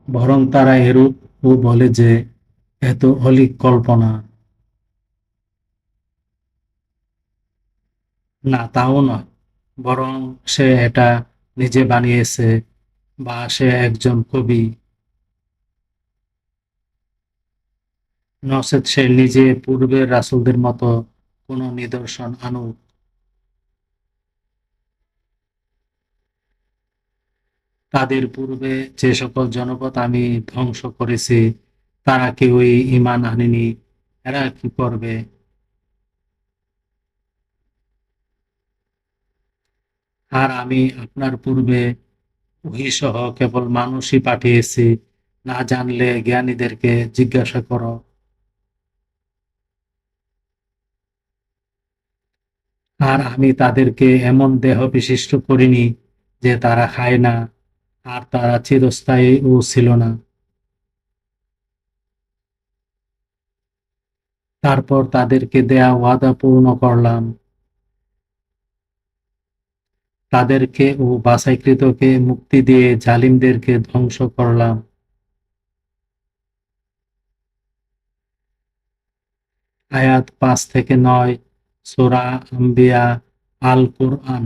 বরং তারা এরূপ ও বলে যে এত অলীক কল্পনা। না, তাও নয়, বরং সে এটা নিজে বানিয়েছে, বা সে একজন কবি, নচেৎ সে নিজে পূর্বের রাসূলদের মতো কোন নিদর্শন আনুক। তাদের পূর্বে যে সকল জনপদ আমি ধ্বংস করেছি তারা কেউই ঈমান আনেনি, এরা কি করবে? আর আমি আপনার পূর্বে ওহীসহ কেবল মানুষই পাঠিয়েছি, না জানলে জ্ঞানীদেরকে জিজ্ঞাসা করো। আর আমি তাদেরকে এমন দেহ বিশিষ্ট করিনি যে তারা খায় না, আর তারা চিরস্থায়ীও ছিল না। তারপর তাদেরকে দেয়া ওয়াদা পূর্ণ করলাম, তাদেরকে ও বাছাইকৃতকে মুক্তি দিয়ে জালিমদেরকে ধ্বংস করলাম। আয়াত ৫ থেকে ৯, সূরা আম্বিয়া, আল কুরআন।